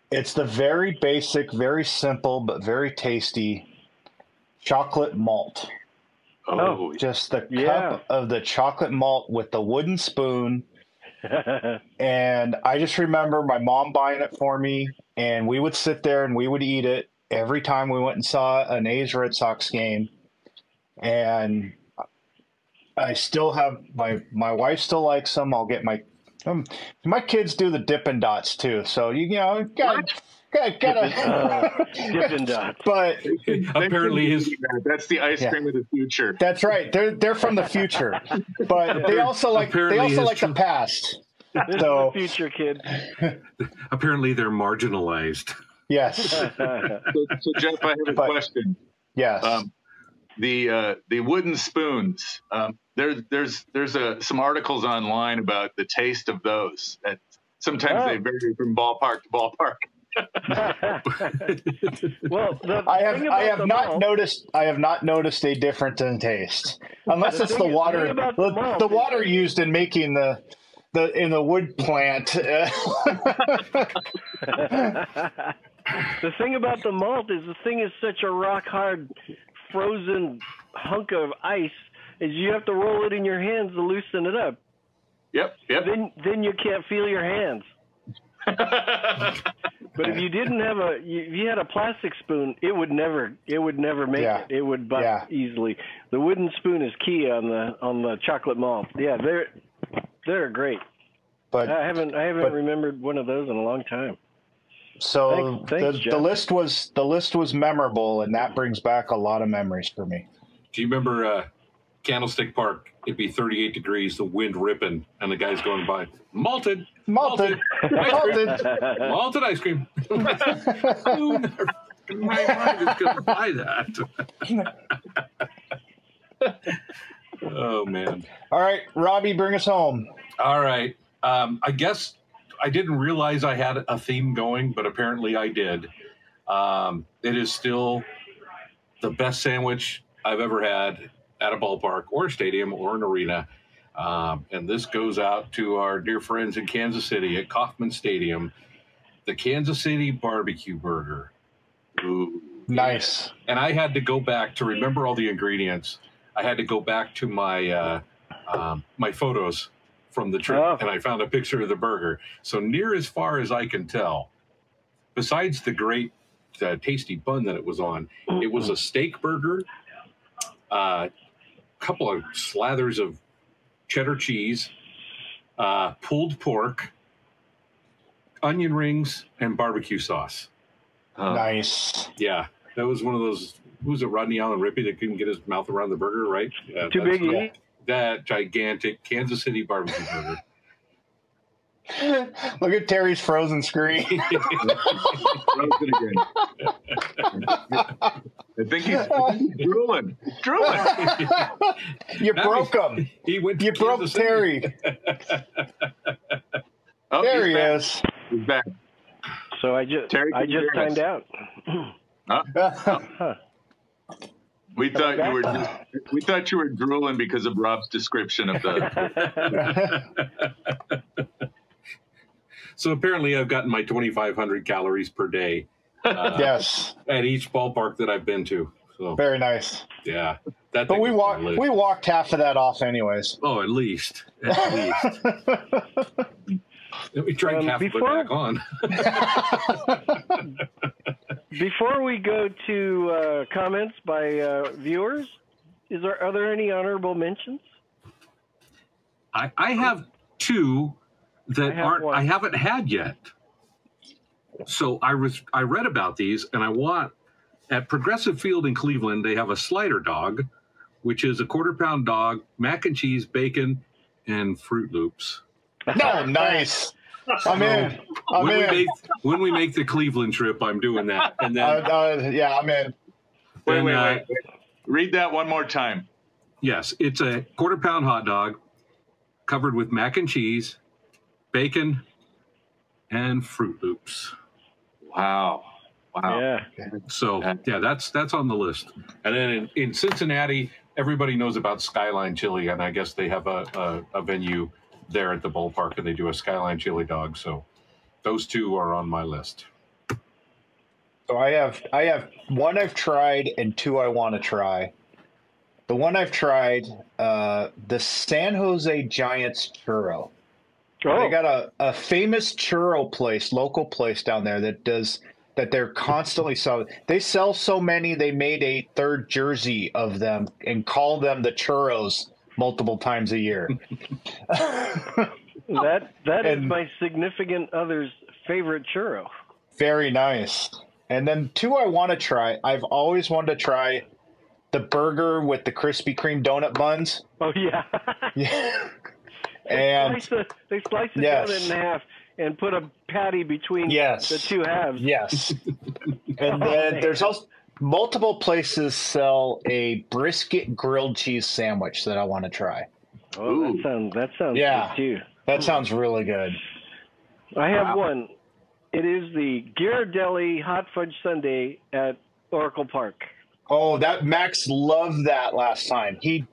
It's the very basic, very simple, but very tasty chocolate malt. Oh, just the cup of the chocolate malt with the wooden spoon. And I just remember my mom buying it for me, and we would sit there and we would eat it every time we went and saw an A's Red Sox game. And I still have my wife still likes them. I'll get my kids do the Dippin' Dots too. So gotta Dippin' Dots. But apparently that's the ice cream of the future. That's right. They're from the future, but they also like the past. So The future, kid. apparently they're marginalized. Yes. So Jeff, I have a question. Yes. The wooden spoons. There's some articles online about the taste of those. And sometimes they vary from ballpark to ballpark. Well, I have not noticed a difference in taste, unless it's the water. The water used in making in the wood plant. The thing about the malt is the thing is such a rock hard frozen hunk of ice is you have to roll it in your hands to loosen it up. Yep. Then you can't feel your hands. But if you didn't have if you had a plastic spoon, it would never make it. It would bust easily. The wooden spoon is key on the chocolate malt. Yeah, they're great. But I haven't remembered one of those in a long time. So Thanks, the list was memorable, and that brings back a lot of memories for me. Do you remember Candlestick Park? It'd be 38 degrees, the wind ripping, and the guy's going by malted malted ice cream. My mind is going to buy that. Oh man! All right, Robbie, bring us home. All right. I guess I didn't realize I had a theme going, but apparently I did. It is still the best sandwich I've ever had at a ballpark or a stadium or an arena. And this goes out to our dear friends in Kansas City at Kauffman Stadium, the Kansas City barbecue burger. Ooh, nice. And I had to go back to remember all the ingredients. I had to go back to my my photos from the trip, and I found a picture of the burger. So near as far as I can tell, besides the great tasty bun that it was on, it was a steak burger, a couple of slathers of cheddar cheese, pulled pork, onion rings, and barbecue sauce. Nice. Yeah, that was one of those. Who was it? Rodney Allen Rippey that couldn't get his mouth around the burger, right? Too big to eat. That gigantic Kansas City barbecue burger. Look at Terry's frozen screen. Frozen again. I think he's drooling. Drooling. You broke him. You broke Terry. Oh, there he is. He's back. So I just timed out. Huh? We thought you were drooling because of Rob's description of the. So apparently, I've gotten my 2,500 calories per day. Yes. At each ballpark that I've been to. So very nice. Yeah. But we walked half of that off, anyways. Oh, at least. At least. Let me try half of it back on. Before we go to comments by viewers, are there any honorable mentions? I have two that I haven't had yet. So I read about these, and I want at Progressive Field in Cleveland, they have a slider dog, which is a quarter-pound dog, mac and cheese, bacon, and Fruit Loops. Oh, nice. I'm in. When we make the Cleveland trip, I'm doing that. And then, yeah, I'm in. Wait. Read that one more time. Yes, it's a quarter-pound hot dog covered with mac and cheese, bacon, and Fruit Loops. Wow. Yeah. So yeah, that's on the list. And then in Cincinnati, everybody knows about Skyline Chili, and I guess they have a venue there at the ballpark, and they do a Skyline Chili dog. So those two are on my list. So I have one I've tried and two I want to try. The one I've tried, the San Jose Giants churro. Oh. They got a famous churro place, local place down there that they're constantly selling. They sell so many, they made a third jersey of them and call them the churros multiple times a year. That is my significant other's favorite churro. Very nice. And then two I want to try. I've always wanted to try the burger with the Krispy Kreme donut buns. Oh, yeah. Yeah. They slice the donut in half and put a patty between the two halves. Yes. And then there's also multiple places sell a brisket grilled cheese sandwich that I want to try. Oh, that sounds good too. That sounds really good. I have one. It is the Ghirardelli Hot Fudge Sundae at Oracle Park. Oh, that Max loved that last time. He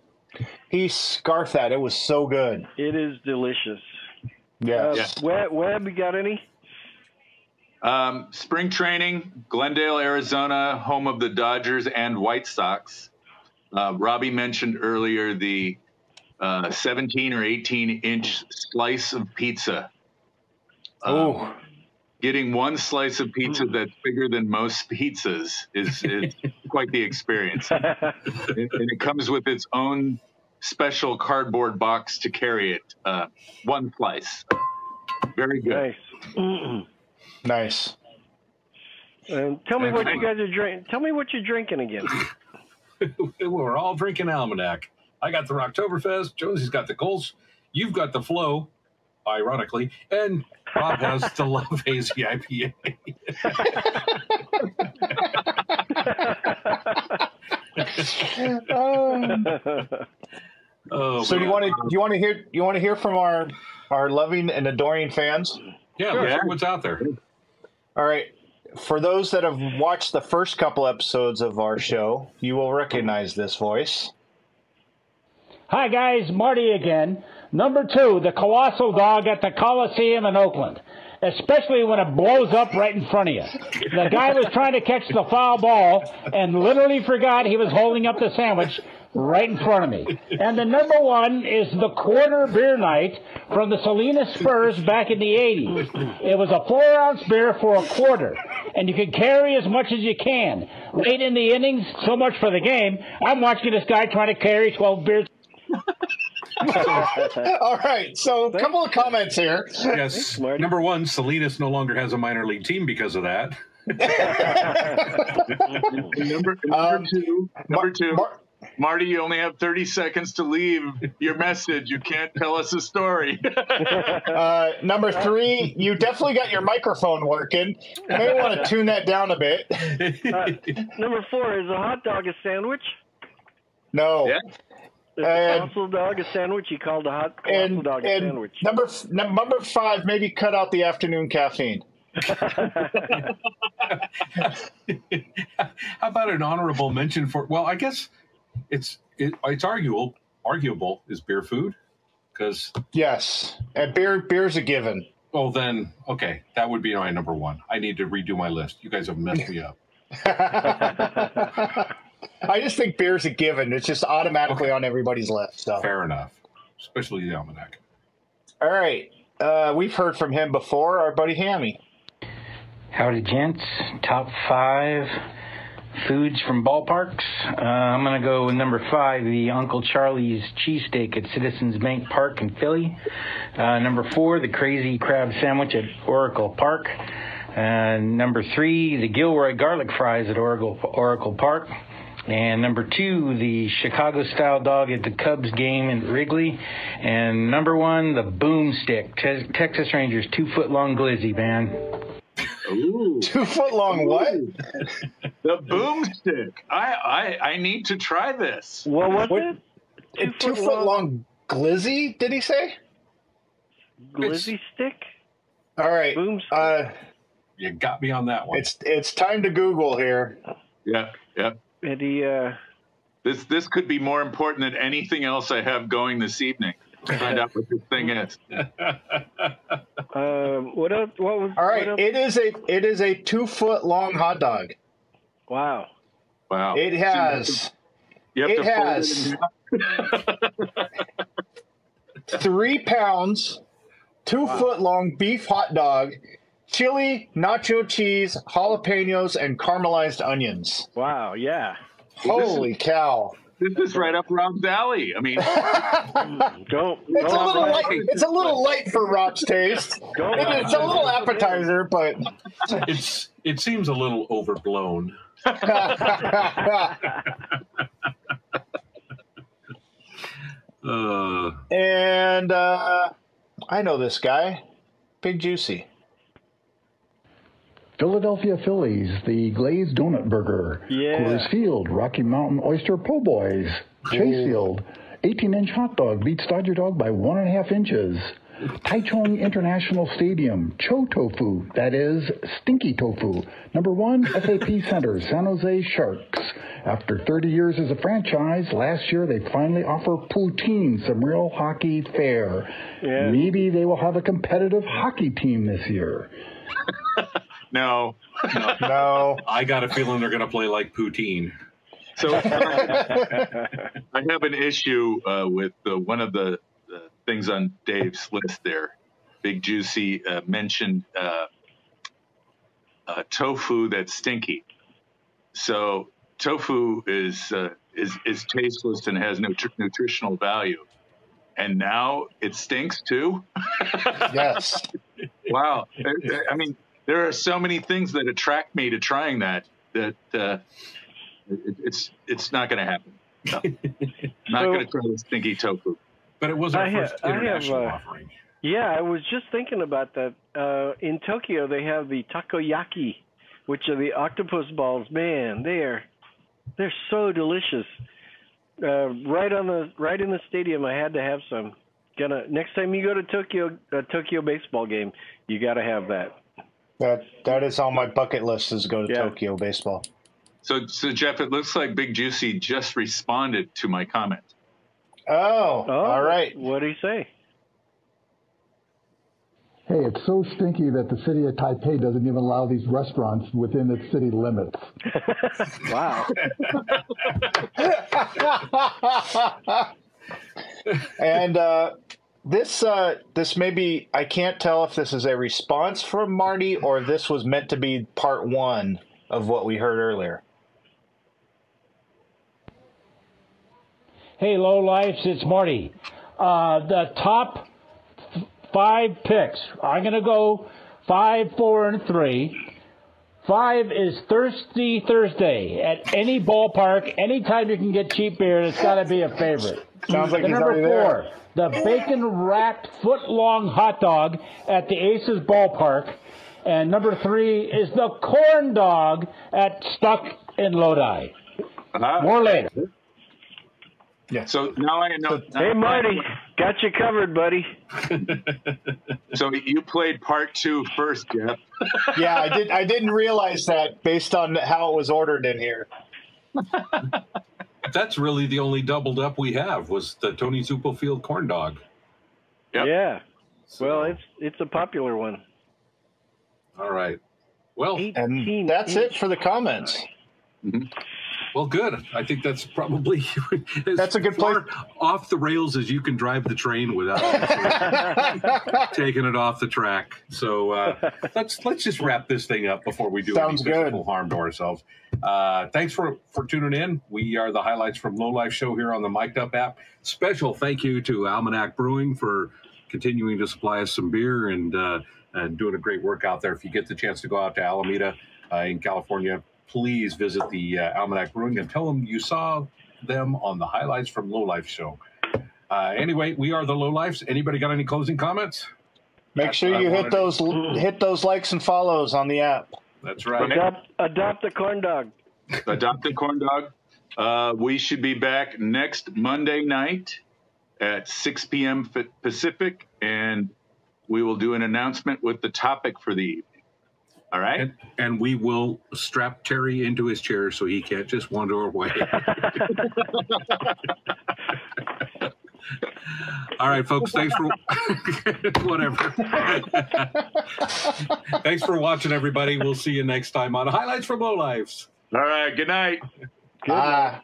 scarfed that. It was so good. It is delicious. Yeah. Webb, you got any? Spring training, Glendale, Arizona, home of the Dodgers and White Sox. Robbie mentioned earlier the 17 or 18-inch slice of pizza. Getting one slice of pizza that's bigger than most pizzas is quite the experience. And it comes with its own special cardboard box to carry it. One slice. Very good. Nice. Nice. Tell me what you guys are drinking. Tell me what you're drinking again. We're all drinking Almanac. I got the Rocktoberfest. Josie's got the Colts. You've got the Flow, ironically, and Rob has the Love Hazy IPA. So do you want to hear from our loving and adoring fans? Yeah, let's hear what's out there. All right. For those that have watched the first couple episodes of our show, you will recognize this voice. Hi, guys. Marty again. Number 2, the colossal dog at the Coliseum in Oakland, especially when it blows up right in front of you. The guy was trying to catch the foul ball and literally forgot he was holding up the sandwich, right in front of me. And the number one is the quarter beer night from the Salinas Spurs back in the 80s. It was a 4-ounce beer for a quarter, and you can carry as much as you can. Late in the innings, so much for the game, I'm watching this guy trying to carry 12 beers. All right, so a couple of comments here. Yes. Number one, Salinas no longer has a minor league team because of that. Number two, Marty, you only have 30 seconds to leave your message. You can't tell us a story. Number three, you definitely got your microphone working. You may want to tune that down a bit. Number four, is a hot dog a sandwich? No. Yeah. Is a colossal dog a sandwich? He called a colossal dog a sandwich. Number five, maybe cut out the afternoon caffeine. How about an honorable mention for? Well, I guess it's arguable is beer food, because yes, and beer's a given. Oh, then okay, that would be my number one. I need to redo my list. You guys have messed me up. I just think beer's a given. It's just automatically on everybody's list. So. Fair enough, especially the almanac. All right, we've heard from him before. Our buddy Hammy. Howdy, gents. Top 5 foods from ballparks. I'm going to go with number 5, the Uncle Charlie's cheesesteak at Citizens Bank Park in Philly. Number 4, the Crazy Crab Sandwich at Oracle Park. Number 3, the Gilroy Garlic Fries at Oracle Park. And number 2, the Chicago-style dog at the Cubs game in Wrigley. And number 1, the Boomstick, Texas Rangers 2-foot-long glizzy, man. Ooh. 2-foot-long what? The Boomstick. I need to try this. Well, what's it? A 2-foot-long glizzy, did he say? Glizzy stick? All right. Boomstick. You got me on that one. It's time to Google here. Yeah. And he, This could be more important than anything else I have going this evening. To find out what this thing is. what else? What was? All right, what it is a 2-foot-long hot dog. Wow. It has. You have to fold it in 3 pounds, 2-foot-long beef hot dog, chili, nacho cheese, jalapenos, and caramelized onions. Wow! Yeah. Holy cow! This is right up Rob's alley. I mean, It's a little light for Rob's taste. It's a little appetizer, but it seems a little overblown. And I know this guy, Big Juicy. Philadelphia Phillies, the Glazed Donut Burger. Yeah. Coors Field, Rocky Mountain Oyster Po' Boys. Chase Field, 18-inch hot dog beats Dodger Dog by 1.5 inches. Taichung International Stadium, Cho Tofu, that is Stinky Tofu. Number 1, SAP Center, San Jose Sharks. After 30 years as a franchise, last year they finally offer poutine, some real hockey fare. Yeah. Maybe they will have a competitive hockey team this year. no. I got a feeling they're going to play like poutine. So I have an issue with one of the things on Dave's list there. Big Juicy mentioned tofu that's stinky. So tofu is tasteless and has no nutritional value. And now it stinks too? Yes. Wow. I mean, there are so many things that attract me to trying that it's not going to happen. No. Not going to try the stinky tofu. But it was our first international offering. Yeah, I was just thinking about that. In Tokyo, they have the takoyaki, which are the octopus balls. Man, they're so delicious. Right in the stadium, I had to have some. Next time you go to Tokyo baseball game, you got to have that. That is on my bucket list, is go to Tokyo baseball. So Jeff, it looks like Big Juicy just responded to my comment. Oh, all right. What did he say? Hey, it's so stinky that the city of Taipei doesn't even allow these restaurants within its city limits. Wow. And this may be, I can't tell if this is a response from Marty or if this was meant to be part one of what we heard earlier. Hey, Lowlifes, it's Marty. The top 5 picks. I'm going to go 5, 4, and 3. 5 is Thirsty Thursday. At any ballpark, anytime you can get cheap beer, it's got to be a favorite. Sounds like The he's number already 4, the bacon-wrapped foot-long hot dog at the Aces ballpark. And number 3 is the corn dog at Stuck in Lodi. More later. Yeah. So now I know. Hey, Marty, got you covered, buddy. So you played part 2 first, Jeff. Yeah, I didn't realize that based on how it was ordered in here. That's really the only doubled up we have was the Tony Zuppelfield corn dog. Yep. Yeah. So, Well, it's a popular one. all right. Well, And that's it for the comments. well, good. I think that's probably That's a good far off the rails as you can drive the train without taking it off the track. So let's just wrap this thing up before we do Sounds any physical good. harm to ourselves. Thanks for tuning in. We are the Highlights from Low Life show here on the Mic'd Up app. Special thank you to Almanac Brewing for continuing to supply us some beer and doing a great work out there. If you get the chance to go out to Alameda in California, please visit the Almanac Brewing and tell them you saw them on the Highlights from Low Life show. Anyway, we are the Low Lifes. Anybody got any closing comments? Make sure you hit those likes and follows on the app. That's right. Adopt the corn dog. Adopt a corn dog. We should be back next Monday night at 6 p.m. Pacific, and we will do an announcement with the topic for the evening. All right? And we will strap Terry into his chair so he can't just wander away. All right, folks, thanks for whatever. Thanks for watching, everybody. We'll see you next time on Highlights from Low Lives. All right, good night. Good night.